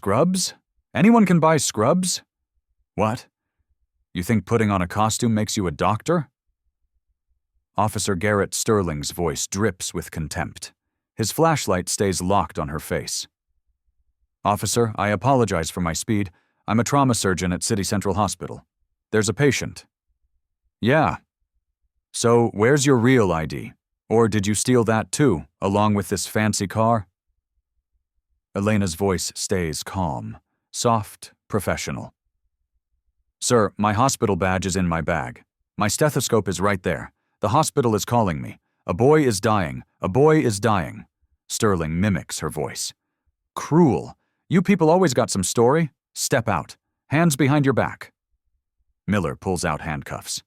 Scrubs? Anyone can buy scrubs? What? You think putting on a costume makes you a doctor? Officer Garrett Sterling's voice drips with contempt. His flashlight stays locked on her face. Officer, I apologize for my speed. I'm a trauma surgeon at City Central Hospital. There's a patient. Yeah. So, where's your real ID? Or did you steal that too, along with this fancy car? Elena's voice stays calm, soft, professional. Sir, my hospital badge is in my bag. My stethoscope is right there. The hospital is calling me. A boy is dying. A boy is dying. Sterling mimics her voice. Cruel. You people always got some story. Step out. Hands behind your back. Miller pulls out handcuffs.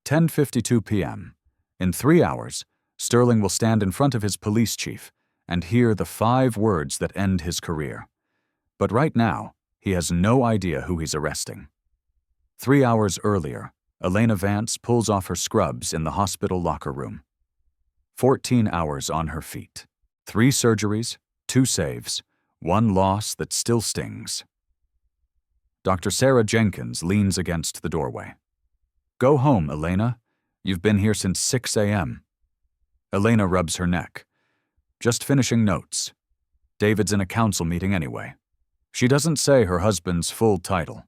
10:52 p.m. In 3 hours, Sterling will stand in front of his police chief and hear the 5 words that end his career. But right now, he has no idea who he's arresting. 3 hours earlier, Elena Vance pulls off her scrubs in the hospital locker room. 14 hours on her feet. 3 surgeries, 2 saves, 1 loss that still stings. Dr. Sarah Jenkins leans against the doorway. Go home, Elena. You've been here since 6 a.m. Elena rubs her neck. Just finishing notes. David's in a council meeting anyway. She doesn't say her husband's full title.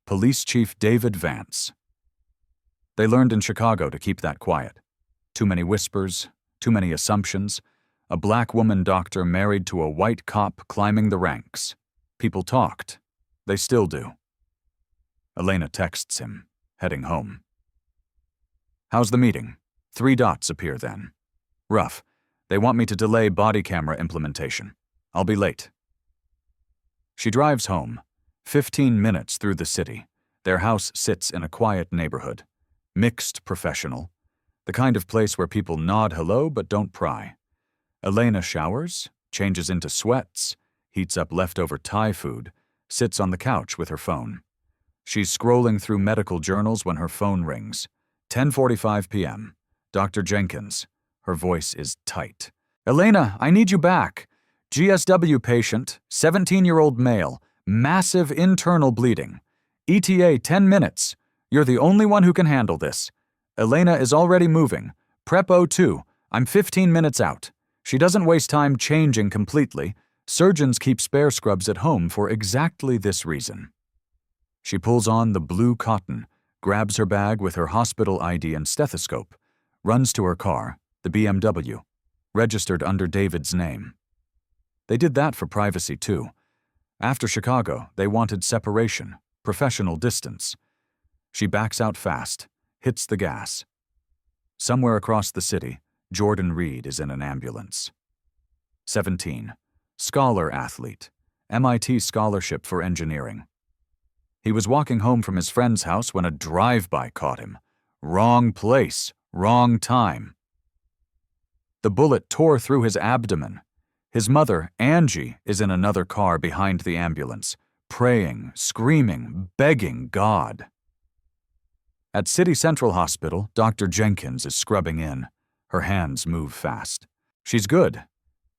Police Chief David Vance. They learned in Chicago to keep that quiet. Too many whispers, too many assumptions. A black woman doctor married to a white cop climbing the ranks. People talked. They still do. Elena texts him, heading home. How's the meeting? 3 dots appear then. Rough. They want me to delay body camera implementation. I'll be late. She drives home. 15 minutes through the city. Their house sits in a quiet neighborhood. Mixed professional. The kind of place where people nod hello but don't pry. Elena showers, changes into sweats, heats up leftover Thai food, sits on the couch with her phone. She's scrolling through medical journals when her phone rings. 10:45 p.m. Dr. Jenkins. Her voice is tight. Elena, I need you back. GSW patient, 17-year-old male, massive internal bleeding. ETA 10 minutes. You're the only one who can handle this. Elena is already moving. Prep 02. I'm 15 minutes out. She doesn't waste time changing completely. Surgeons keep spare scrubs at home for exactly this reason. She pulls on the blue cotton, grabs her bag with her hospital ID and stethoscope, runs to her car, the BMW, registered under David's name. They did that for privacy too. After Chicago, they wanted separation, professional distance. She backs out fast, hits the gas. Somewhere across the city, Jordan Reed is in an ambulance. 17. Scholar athlete, MIT scholarship for engineering. He was walking home from his friend's house when a drive-by caught him. Wrong place, wrong time. The bullet tore through his abdomen. His mother, Angie, is in another car behind the ambulance, praying, screaming, begging God. At City Central Hospital, Dr. Jenkins is scrubbing in. Her hands move fast. She's good,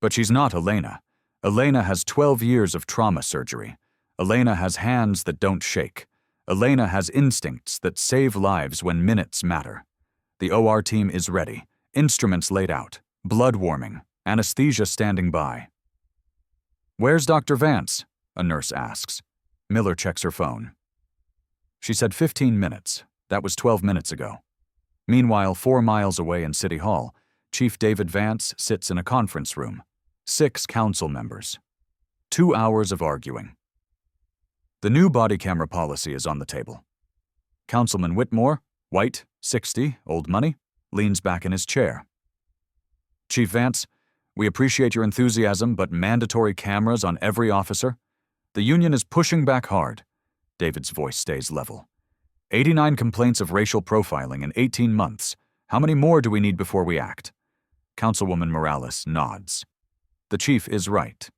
but she's not Elena. Elena has 12 years of trauma surgery. Elena has hands that don't shake. Elena has instincts that save lives when minutes matter. The OR team is ready, instruments laid out, blood warming, anesthesia standing by. Where's Dr. Vance? A nurse asks. Miller checks her phone. She said 15 minutes. That was 12 minutes ago. Meanwhile, 4 miles away in City Hall, Chief David Vance sits in a conference room. 6 council members. 2 hours of arguing. The new body camera policy is on the table. Councilman Whitmore, white, 60, old money, leans back in his chair. Chief Vance, we appreciate your enthusiasm, but mandatory cameras on every officer? The union is pushing back hard. David's voice stays level. 89 complaints of racial profiling in 18 months. How many more do we need before we act? Councilwoman Morales nods. The chief is right.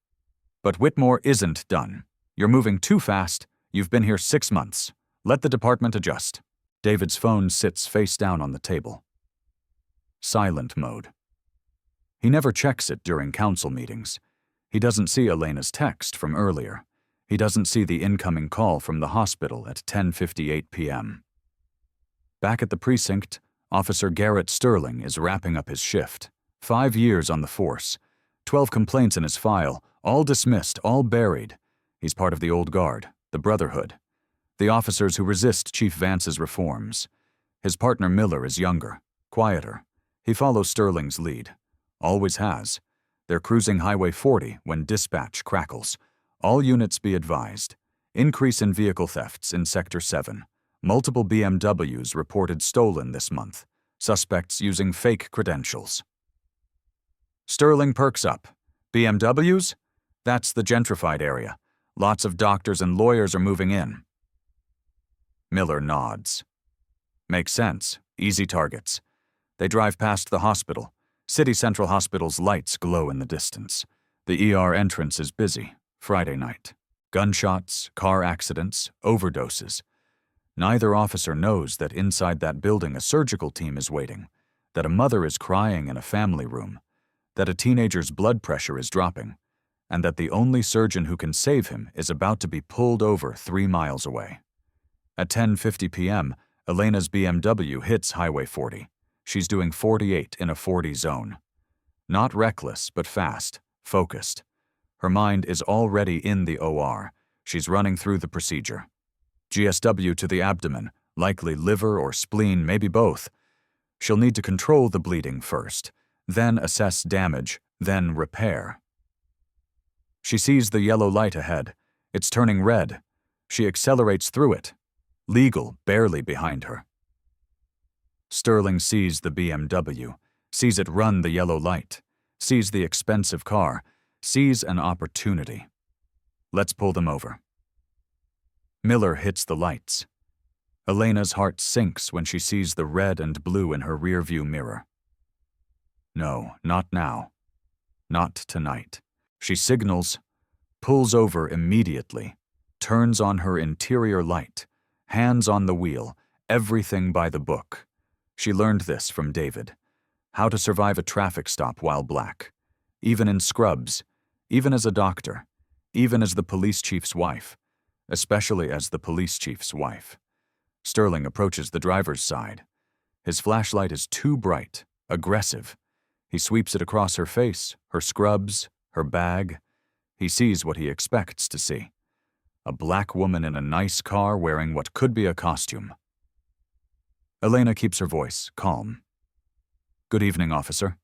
But Whitmore isn't done. You're moving too fast. You've been here 6 months. Let the department adjust. David's phone sits face down on the table. Silent mode. He never checks it during council meetings. He doesn't see Elena's text from earlier. He doesn't see the incoming call from the hospital at 10:58 p.m. Back at the precinct, Officer Garrett Sterling is wrapping up his shift. 5 years on the force, 12 complaints in his file, all dismissed, all buried. He's part of the old guard, the Brotherhood, the officers who resist Chief Vance's reforms. His partner Miller is younger, quieter. He follows Sterling's lead. Always has. They're cruising Highway 40 when dispatch crackles. All units be advised. Increase in vehicle thefts in Sector 7. Multiple BMWs reported stolen this month. Suspects using fake credentials. Sterling perks up. BMWs? That's the gentrified area. Lots of doctors and lawyers are moving in. Miller nods. Makes sense. Easy targets. They drive past the hospital. City Central Hospital's lights glow in the distance. The ER entrance is busy. Friday night. Gunshots, car accidents, overdoses. Neither officer knows that inside that building a surgical team is waiting, that a mother is crying in a family room, that a teenager's blood pressure is dropping, and that the only surgeon who can save him is about to be pulled over 3 miles away. At 10:50 p.m., Elena's BMW hits Highway 40. She's doing 48 in a 40 zone. Not reckless, but fast, focused. Her mind is already in the OR. She's running through the procedure. GSW to the abdomen, likely liver or spleen, maybe both. She'll need to control the bleeding first, then assess damage, then repair. She sees the yellow light ahead. It's turning red. She accelerates through it. Legal barely behind her. Sterling sees the BMW, sees it run the yellow light, sees the expensive car, sees an opportunity. Let's pull them over. Miller hits the lights. Elena's heart sinks when she sees the red and blue in her rearview mirror. No, not now. Not tonight. She signals, pulls over immediately, turns on her interior light, hands on the wheel, everything by the book. She learned this from David. How to survive a traffic stop while black. Even in scrubs, even as a doctor, even as the police chief's wife, especially as the police chief's wife. Sterling approaches the driver's side. His flashlight is too bright, aggressive. He sweeps it across her face, her scrubs, her bag. He sees what he expects to see. A black woman in a nice car wearing what could be a costume. Elena keeps her voice calm. Good evening, officer.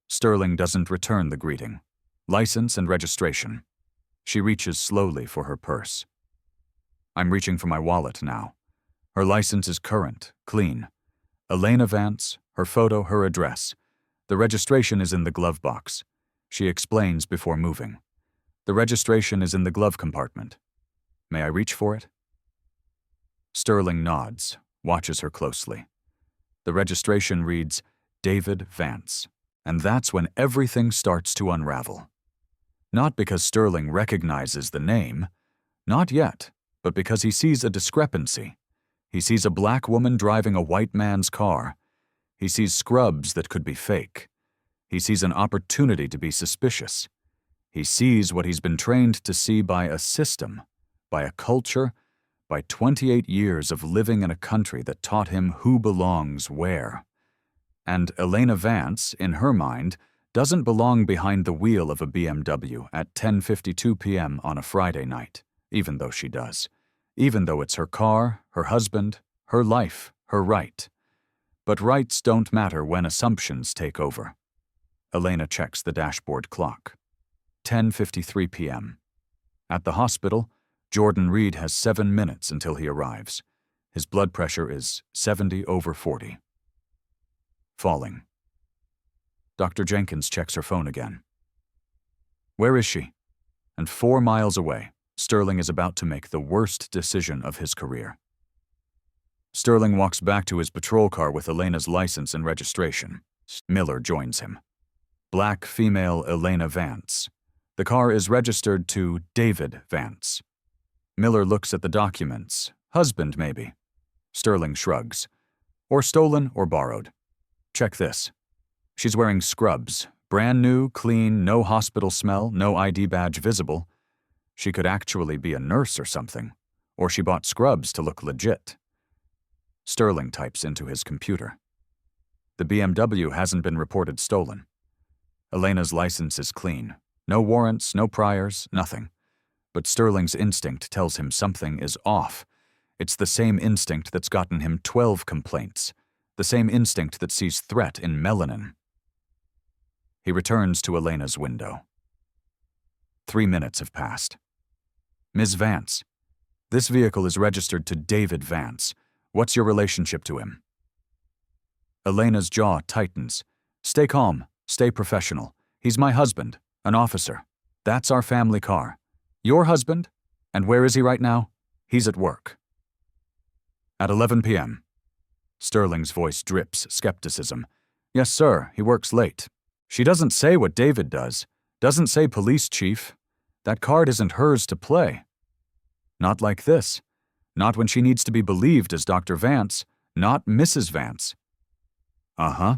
Sterling doesn't return the greeting. License and registration. She reaches slowly for her purse. I'm reaching for my wallet now. Her license is current, clean. Elena Vance, her photo, her address. The registration is in the glove box. She explains before moving. The registration is in the glove compartment. May I reach for it? Sterling nods, watches her closely. The registration reads, David Vance. And that's when everything starts to unravel. Not because Sterling recognizes the name, not yet, but because he sees a discrepancy. He sees a black woman driving a white man's car. He sees scrubs that could be fake. He sees an opportunity to be suspicious. He sees what he's been trained to see by a system, by a culture, by 28 years of living in a country that taught him who belongs where. And Elena Vance, in her mind, doesn't belong behind the wheel of a BMW at 10:52 p.m. on a Friday night, even though she does. Even though it's her car, her husband, her life, her right. But rights don't matter when assumptions take over. Elena checks the dashboard clock. 10:53 p.m. At the hospital, Jordan Reed has 7 minutes until he arrives. His blood pressure is 70/40. Falling. Dr. Jenkins checks her phone again. Where is she? And 4 miles away, Sterling is about to make the worst decision of his career. Sterling walks back to his patrol car with Elena's license and registration. Miller joins him. Black female Elena Vance. The car is registered to David Vance. Miller looks at the documents. Husband, maybe. Sterling shrugs. Or stolen or borrowed. Check this. She's wearing scrubs. Brand new, clean, no hospital smell, no ID badge visible. She could actually be a nurse or something, or she bought scrubs to look legit. Sterling types into his computer. The BMW hasn't been reported stolen. Elena's license is clean. No warrants, no priors, nothing. But Sterling's instinct tells him something is off. It's the same instinct that's gotten him 12 complaints. The same instinct that sees threat in melanin. He returns to Elena's window. 3 minutes have passed. Ms. Vance, this vehicle is registered to David Vance. What's your relationship to him? Elena's jaw tightens. Stay calm, stay professional. He's my husband, an officer. That's our family car. Your husband? And where is he right now? He's at work. At 11 p.m. Sterling's voice drips skepticism. Yes, sir, he works late. She doesn't say what David does. Doesn't say police chief. That card isn't hers to play. Not like this. Not when she needs to be believed as Dr. Vance, not Mrs. Vance. Uh-huh.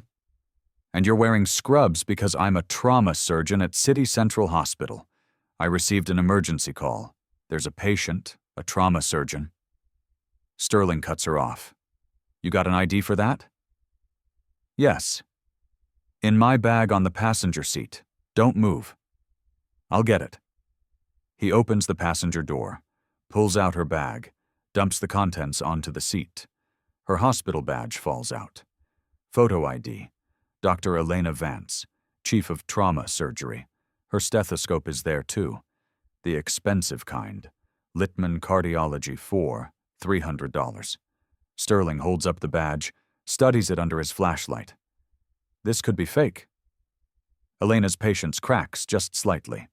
And you're wearing scrubs because I'm a trauma surgeon at City Central Hospital. I received an emergency call. There's a patient, a trauma surgeon. Sterling cuts her off. You got an ID for that? Yes. In my bag on the passenger seat. Don't move. I'll get it. He opens the passenger door, pulls out her bag, dumps the contents onto the seat. Her hospital badge falls out. Photo ID. Dr. Elena Vance, Chief of Trauma Surgery. Her stethoscope is there too. The expensive kind. Littman Cardiology 4, $300. Sterling holds up the badge, studies it under his flashlight. This could be fake. Elena's patience cracks just slightly.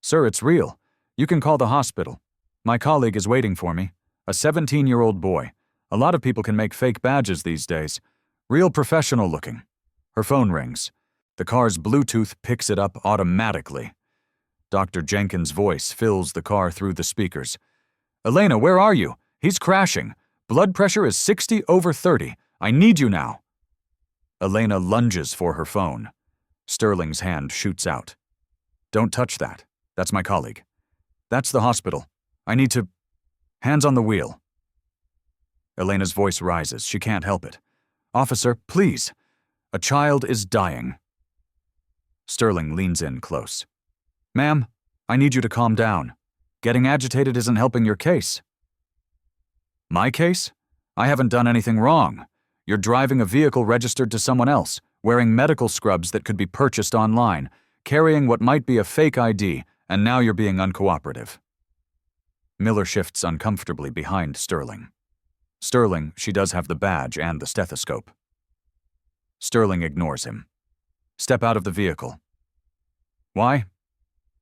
Sir, it's real. You can call the hospital. My colleague is waiting for me. A 17-year-old boy. A lot of people can make fake badges these days. Real professional looking. Her phone rings. The car's Bluetooth picks it up automatically. Dr. Jenkins' voice fills the car through the speakers. Elena, where are you? He's crashing. Blood pressure is 60/30. I need you now. Elena lunges for her phone. Sterling's hand shoots out. Don't touch that. That's my colleague. That's the hospital. I need to... Hands on the wheel. Elena's voice rises. She can't help it. Officer, please. A child is dying. Sterling leans in close. Ma'am, I need you to calm down. Getting agitated isn't helping your case. My case? I haven't done anything wrong. You're driving a vehicle registered to someone else, wearing medical scrubs that could be purchased online, carrying what might be a fake ID, and now you're being uncooperative. Miller shifts uncomfortably behind Sterling. Sterling, she does have the badge and the stethoscope. Sterling ignores him. Step out of the vehicle. Why?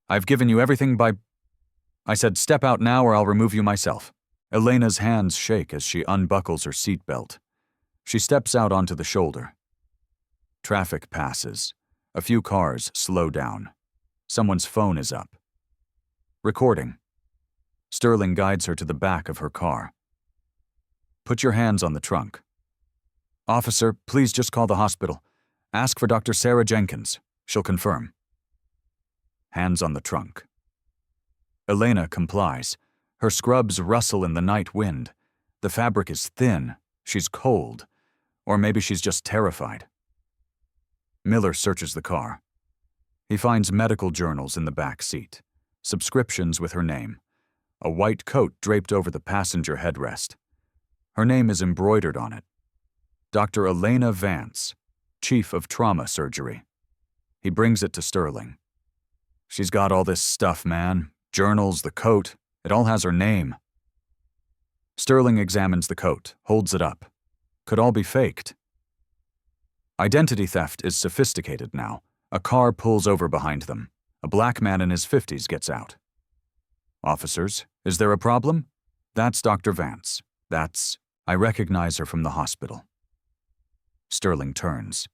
I've given you everything by... I said step out now or I'll remove you myself. Elena's hands shake as she unbuckles her seatbelt. She steps out onto the shoulder. Traffic passes. A few cars slow down. Someone's phone is up. Recording. Sterling guides her to the back of her car. Put your hands on the trunk. Officer, please just call the hospital. Ask for Dr. Sarah Jenkins. She'll confirm. Hands on the trunk. Elena complies. Her scrubs rustle in the night wind. The fabric is thin. She's cold. Or maybe she's just terrified. Miller searches the car. He finds medical journals in the back seat, subscriptions with her name, a white coat draped over the passenger headrest. Her name is embroidered on it. Dr. Elena Vance, Chief of Trauma Surgery. He brings it to Sterling. She's got all this stuff, man. Journals, the coat. It all has her name. Sterling examines the coat, holds it up. Could all be faked. Identity theft is sophisticated now. A car pulls over behind them. A black man in his 50s gets out. Officers, is there a problem? That's Dr. Vance. I recognize her from the hospital. Sterling turns.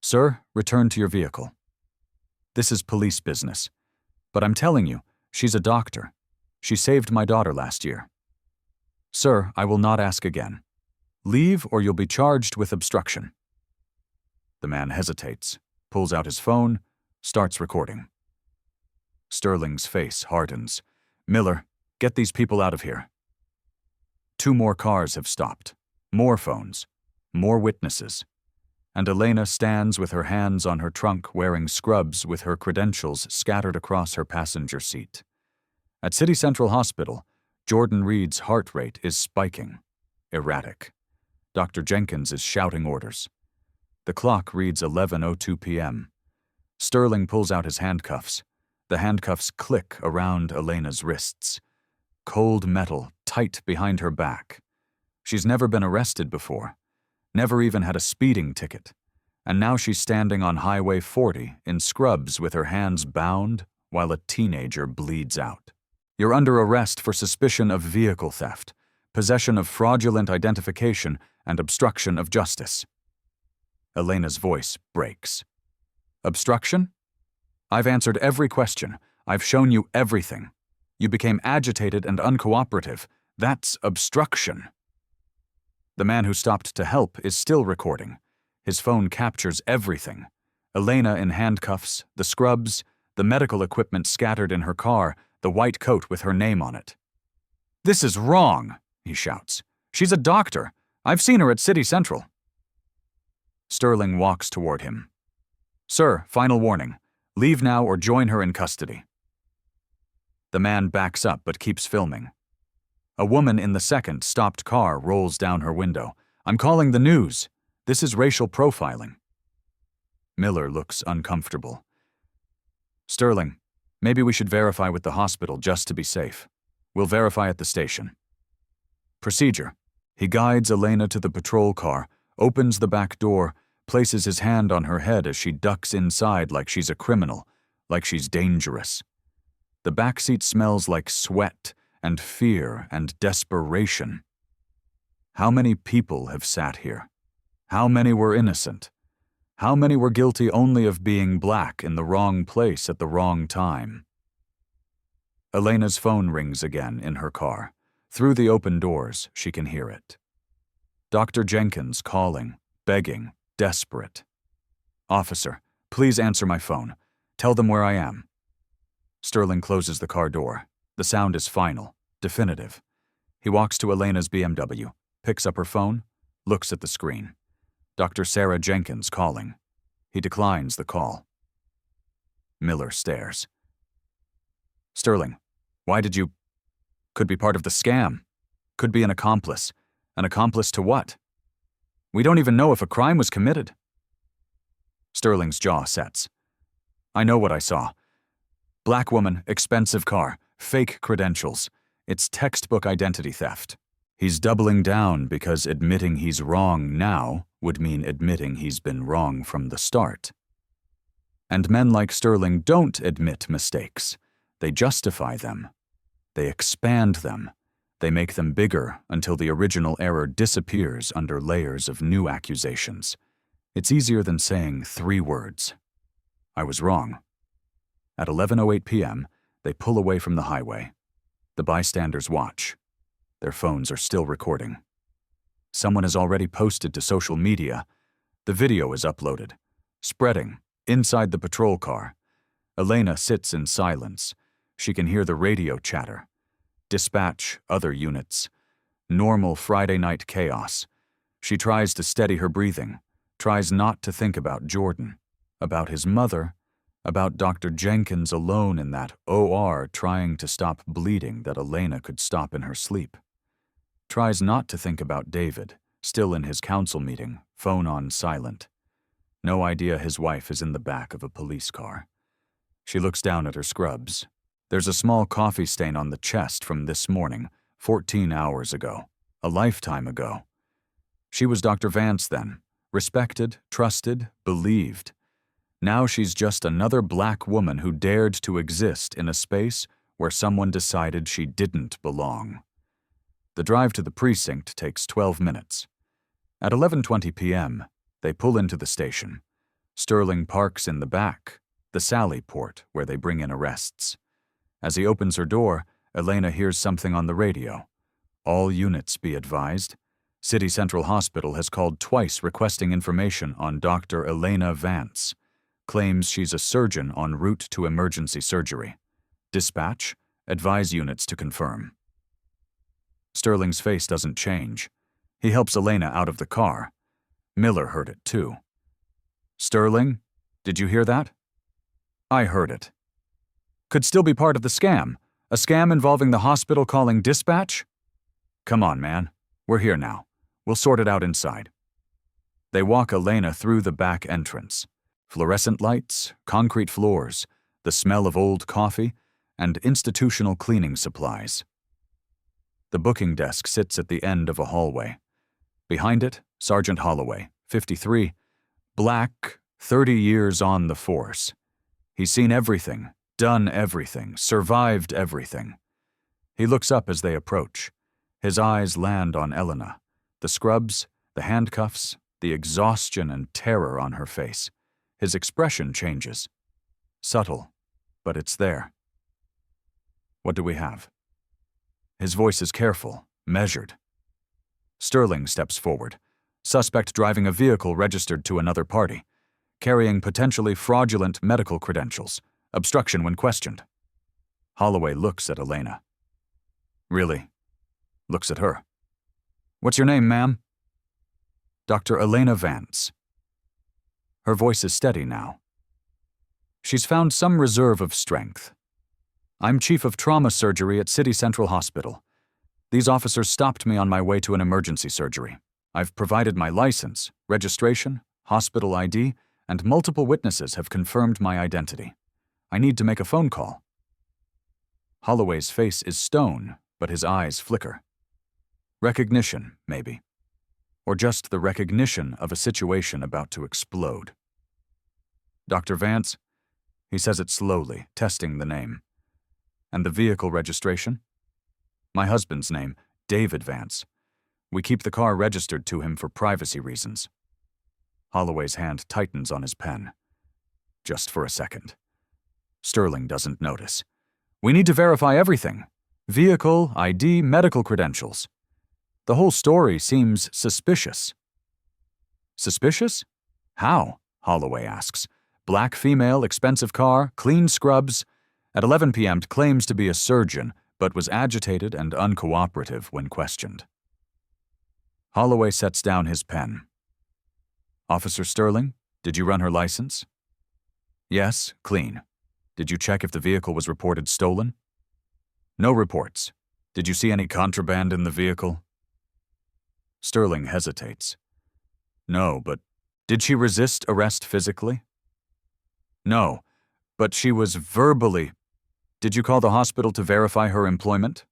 Sir, return to your vehicle. This is police business. But I'm telling you, she's a doctor. She saved my daughter last year. Sir, I will not ask again. Leave or you'll be charged with obstruction. The man hesitates, pulls out his phone, starts recording. Sterling's face hardens. Miller, get these people out of here. 2 more cars have stopped. More phones. More witnesses. And Elena stands with her hands on her trunk wearing scrubs with her credentials scattered across her passenger seat. At City Central Hospital, Jordan Reed's heart rate is spiking. Erratic. Dr. Jenkins is shouting orders. The clock reads 11:02 p.m. Sterling pulls out his handcuffs. The handcuffs click around Elena's wrists. Cold metal tight behind her back. She's never been arrested before. Never even had a speeding ticket. And now she's standing on Highway 40 in scrubs with her hands bound while a teenager bleeds out. You're under arrest for suspicion of vehicle theft, possession of fraudulent identification, and obstruction of justice. Elena's voice breaks. Obstruction? I've answered every question. I've shown you everything. You became agitated and uncooperative. That's obstruction. The man who stopped to help is still recording. His phone captures everything. Elena in handcuffs, the scrubs, the medical equipment scattered in her car, the white coat with her name on it. "This is wrong," he shouts. "She's a doctor. I've seen her at City Central." Sterling walks toward him. "Sir, final warning. Leave now or join her in custody." The man backs up but keeps filming. A woman in the second stopped car rolls down her window. "I'm calling the news. This is racial profiling." Miller looks uncomfortable. "Sterling, maybe we should verify with the hospital just to be safe. We'll verify at the station." Procedure. He guides Elena to the patrol car, opens the back door, places his hand on her head as she ducks inside like she's a criminal, like she's dangerous. The back seat smells like sweat and fear and desperation. How many people have sat here? How many were innocent? How many were guilty only of being black in the wrong place at the wrong time? Elena's phone rings again in her car. Through the open doors, she can hear it. Dr. Jenkins calling, begging, desperate. "Officer, please answer my phone. Tell them where I am." Sterling closes the car door. The sound is final, definitive. He walks to Elena's BMW, picks up her phone, looks at the screen. Dr. Sarah Jenkins calling. He declines the call. Miller stares. "Sterling, why did you... Could be part of the scam. Could be an accomplice. An accomplice to what? We don't even know if a crime was committed." Sterling's jaw sets. "I know what I saw. Black woman, expensive car, fake credentials. It's textbook identity theft." He's doubling down because admitting he's wrong now would mean admitting he's been wrong from the start. And men like Sterling don't admit mistakes. They justify them. They expand them. They make them bigger until the original error disappears under layers of new accusations. It's easier than saying 3 words. "I was wrong." At 11:08 p.m., they pull away from the highway. The bystanders watch. Their phones are still recording. Someone has already posted to social media. The video is uploaded, spreading, inside the patrol car. Elena sits in silence. She can hear the radio chatter. Dispatch, other units. Normal Friday night chaos. She tries to steady her breathing, tries not to think about Jordan, about his mother, about Dr. Jenkins alone in that OR trying to stop bleeding that Elena could stop in her sleep. Tries not to think about David, still in his council meeting, phone on silent. No idea his wife is in the back of a police car. She looks down at her scrubs. There's a small coffee stain on the chest from this morning, 14 hours ago, a lifetime ago. She was Dr. Vance then, respected, trusted, believed. Now she's just another black woman who dared to exist in a space where someone decided she didn't belong. The drive to the precinct takes 12 minutes. At 11:20 p.m., they pull into the station. Sterling parks in the back, the Sally port where they bring in arrests. As he opens her door, Elena hears something on the radio. "All units be advised. City Central Hospital has called twice requesting information on Dr. Elena Vance. Claims she's a surgeon en route to emergency surgery. Dispatch, advise units to confirm. Sterling's face doesn't change. He helps Elena out of the car. Miller heard it too. Sterling, did you hear that? I heard it. Could still be part of the scam. A scam involving the hospital calling dispatch? Come on, man. We're here now. We'll sort it out inside. They walk Elena through the back entrance. Fluorescent lights, concrete floors, the smell of old coffee, and institutional cleaning supplies. The booking desk sits at the end of a hallway. Behind it, Sergeant Holloway, 53, black, 30 years on the force. He's seen everything, done everything, survived everything. He looks up as they approach. His eyes land on Elena, the scrubs, the handcuffs, the exhaustion and terror on her face. His expression changes. Subtle, but it's there. What do we have? His voice is careful, measured. Sterling steps forward. Suspect driving a vehicle registered to another party, carrying potentially fraudulent medical credentials, obstruction when questioned. Holloway looks at Elena. Really? Looks at her. What's your name, ma'am? Dr. Elena Vance. Her voice is steady now. She's found some reserve of strength. I'm chief of trauma surgery at City Central Hospital. These officers stopped me on my way to an emergency surgery. I've provided my license, registration, hospital ID, and multiple witnesses have confirmed my identity. I need to make a phone call. Holloway's face is stone, but his eyes flicker. Recognition, maybe. Or just the recognition of a situation about to explode. Dr. Vance, he says it slowly, testing the name. And the vehicle registration? My husband's name, David Vance. We keep the car registered to him for privacy reasons. Holloway's hand tightens on his pen. Just for a second. Sterling doesn't notice. We need to verify everything. Vehicle, ID, medical credentials. The whole story seems suspicious. Suspicious? How? Holloway asks. Black female, expensive car, clean scrubs. At 11 p.m. claims to be a surgeon, but was agitated and uncooperative when questioned. Holloway sets down his pen. Officer Sterling, did you run her license? Yes, clean. Did you check if the vehicle was reported stolen? No reports. Did you see any contraband in the vehicle? Sterling hesitates. No, but did she resist arrest physically? No, but she was verbally. Did you call the hospital to verify her employment?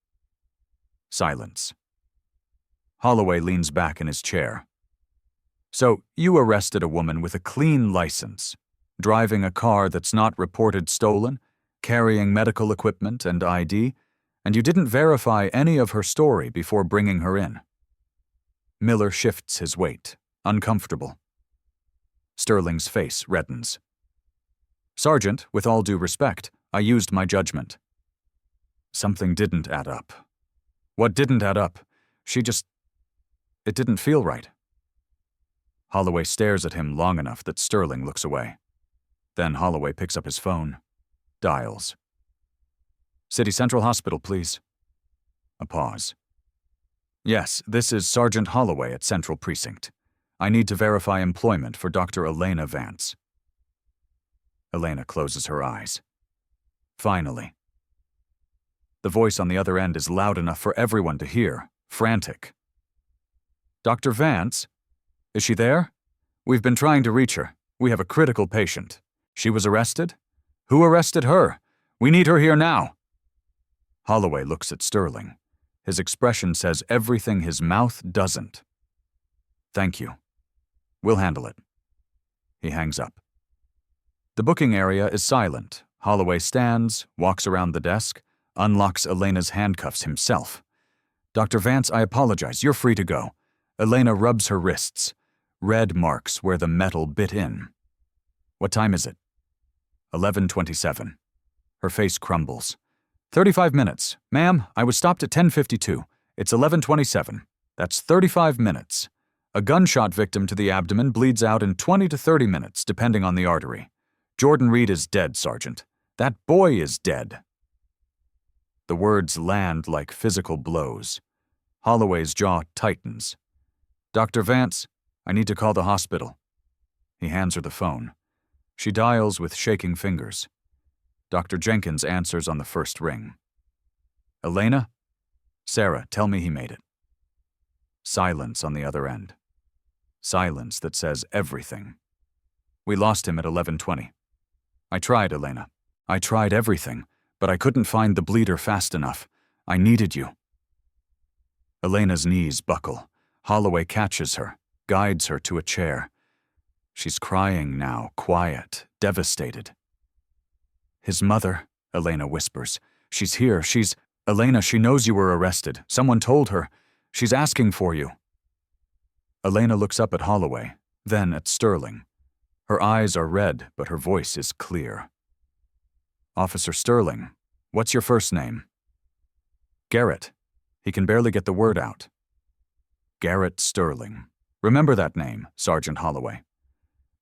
Silence. Holloway leans back in his chair. So, you arrested a woman with a clean license, driving a car that's not reported stolen, carrying medical equipment and ID, and you didn't verify any of her story before bringing her in. Miller shifts his weight, uncomfortable. Sterling's face reddens. Sergeant, with all due respect, I used my judgment. Something didn't add up. What didn't add up? It didn't feel right. Holloway stares at him long enough that Sterling looks away. Then Holloway picks up his phone. Dials. City Central Hospital, please. A pause. Yes, this is Sergeant Holloway at Central Precinct. I need to verify employment for Dr. Elena Vance. Elena closes her eyes. Finally. The voice on the other end is loud enough for everyone to hear, frantic. Dr. Vance? Is she there? We've been trying to reach her. We have a critical patient. She was arrested? Who arrested her? We need her here now. Holloway looks at Sterling. His expression says everything his mouth doesn't. Thank you. We'll handle it. He hangs up. The booking area is silent. Holloway stands, walks around the desk, unlocks Elena's handcuffs himself. Dr. Vance, I apologize. You're free to go. Elena rubs her wrists. Red marks where the metal bit in. What time is it? 11:27. Her face crumbles. 35 minutes. Ma'am, I was stopped at 10:52. It's 11:27. That's 35 minutes. A gunshot victim to the abdomen bleeds out in 20 to 30 minutes, depending on the artery. Jordan Reed is dead, Sergeant. That boy is dead. The words land like physical blows. Holloway's jaw tightens. "Dr. Vance, I need to call the hospital." He hands her the phone. She dials with shaking fingers. Dr. Jenkins answers on the first ring. "Elena? Sarah, tell me he made it." Silence on the other end. Silence that says everything. "We lost him at 11:20. I tried, Elena. I tried everything, but I couldn't find the bleeder fast enough. I needed you." Elena's knees buckle. Holloway catches her, guides her to a chair. She's crying now, quiet, devastated. "His mother," Elena whispers. "She's here. Elena, she knows you were arrested. Someone told her. She's asking for you." Elena looks up at Holloway, then at Sterling. Her eyes are red, but her voice is clear. "Officer Sterling, what's your first name?" "Garrett." He can barely get the word out. Garrett Sterling. Remember that name, Sergeant Holloway.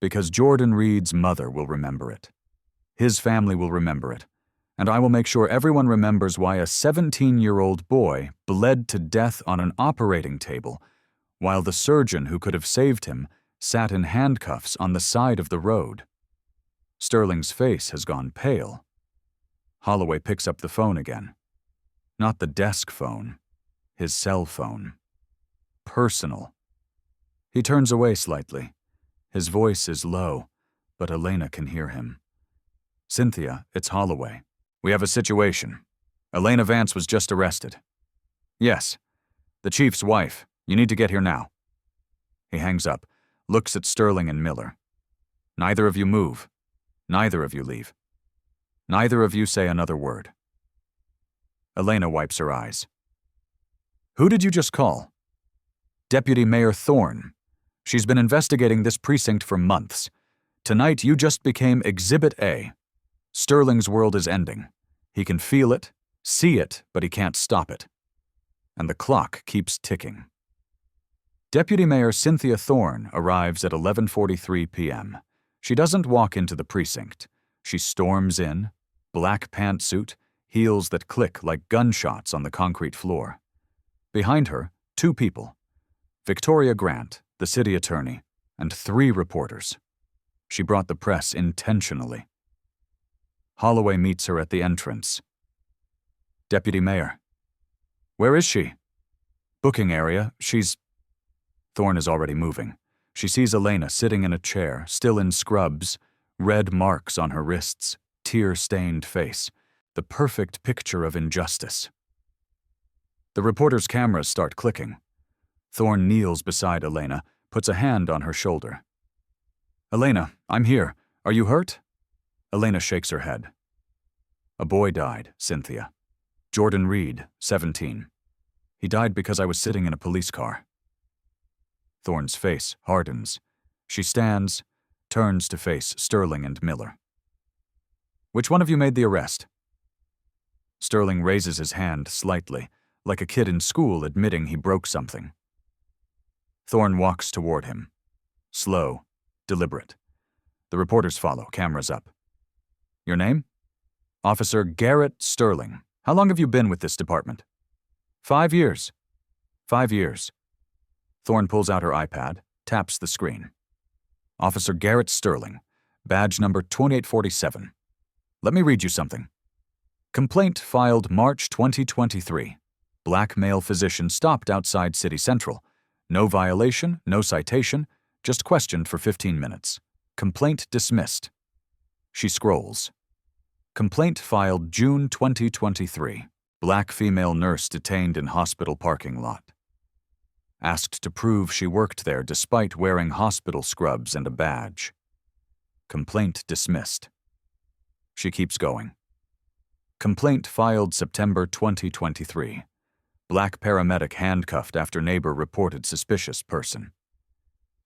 Because Jordan Reed's mother will remember it. His family will remember it. And I will make sure everyone remembers why a 17-year-old boy bled to death on an operating table, while the surgeon who could have saved him sat in handcuffs on the side of the road. Sterling's face has gone pale. Holloway picks up the phone again. Not the desk phone. His cell phone. Personal. He turns away slightly. His voice is low, but Elena can hear him. "Cynthia, it's Holloway. We have a situation. Elena Vance was just arrested." "Yes. The chief's wife. You need to get here now." He hangs up, looks at Sterling and Miller. "Neither of you move. Neither of you leave. Neither of you say another word." Elena wipes her eyes. "Who did you just call?" "Deputy Mayor Thorne. She's been investigating this precinct for months. Tonight you just became Exhibit A. Sterling's world is ending. He can feel it, see it, but he can't stop it. And the clock keeps ticking." Deputy Mayor Cynthia Thorne arrives at 11:43 p.m. She doesn't walk into the precinct. She storms in, black pantsuit, heels that click like gunshots on the concrete floor. Behind her, 2 people. Victoria Grant, the city attorney, and 3 reporters. She brought the press intentionally. Holloway meets her at the entrance. "Deputy Mayor." "Where is she?" "Booking area. She's—" Thorne is already moving. She sees Elena sitting in a chair, still in scrubs, red marks on her wrists, tear-stained face, the perfect picture of injustice. The reporter's cameras start clicking. Thorne kneels beside Elena, puts a hand on her shoulder. "Elena, I'm here. Are you hurt?" Elena shakes her head. "A boy died, Cynthia. Jordan Reed, 17. He died because I was sitting in a police car." Thorne's face hardens. She stands, turns to face Sterling and Miller. "Which one of you made the arrest?" Sterling raises his hand slightly, like a kid in school admitting he broke something. Thorne walks toward him. Slow, deliberate. The reporters follow, cameras up. "Your name?" "Officer Garrett Sterling. How long have you been with this department?" 5 years. 5 years. Thorne pulls out her iPad, taps the screen. "Officer Garrett Sterling, badge number 2847. Let me read you something. Complaint filed March 2023. Black male physician stopped outside City Central. No violation, no citation, just questioned for 15 minutes. Complaint dismissed." She scrolls. Complaint filed June 2023. Black female nurse detained in hospital parking lot. Asked to prove she worked there despite wearing hospital scrubs and a badge. Complaint dismissed. She keeps going. Complaint filed September 2023. Black paramedic handcuffed after neighbor reported suspicious person.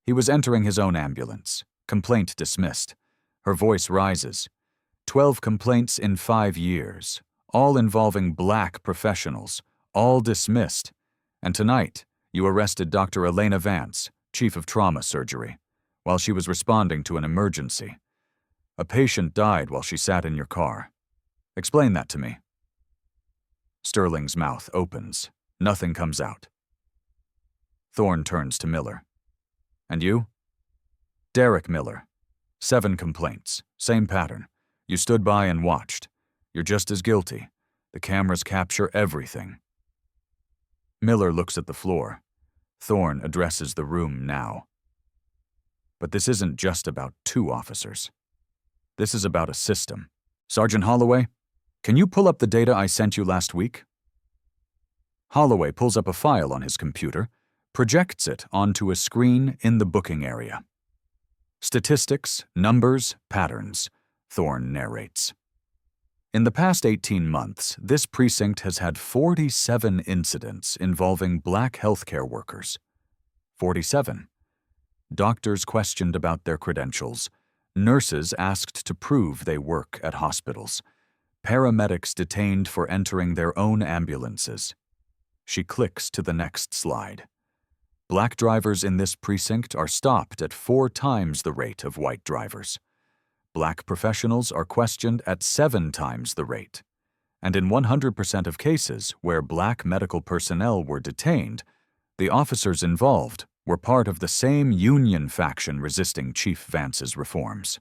He was entering his own ambulance. Complaint dismissed. Her voice rises. 12 complaints in 5 years, all involving black professionals, all dismissed. And tonight, you arrested Dr. Elena Vance, chief of trauma surgery, while she was responding to an emergency. A patient died while she sat in your car. Explain that to me." Sterling's mouth opens. Nothing comes out. Thorne turns to Miller. And you? Derek Miller. 7 complaints. Same pattern. You stood by and watched. You're just as guilty. The cameras capture everything. Miller looks at the floor. Thorne addresses the room now. But this isn't just about 2 officers. This is about a system. Sergeant Holloway, can you pull up the data I sent you last week? Holloway pulls up a file on his computer, projects it onto a screen in the booking area. Statistics, numbers, patterns, Thorne narrates. In the past 18 months, this precinct has had 47 incidents involving black healthcare workers. 47. Doctors questioned about their credentials. Nurses asked to prove they work at hospitals. Paramedics detained for entering their own ambulances. She clicks to the next slide. Black drivers in this precinct are stopped at 4 times the rate of white drivers. Black professionals are questioned at 7 times the rate. And in 100% of cases where black medical personnel were detained, the officers involved were part of the same union faction resisting Chief Vance's reforms.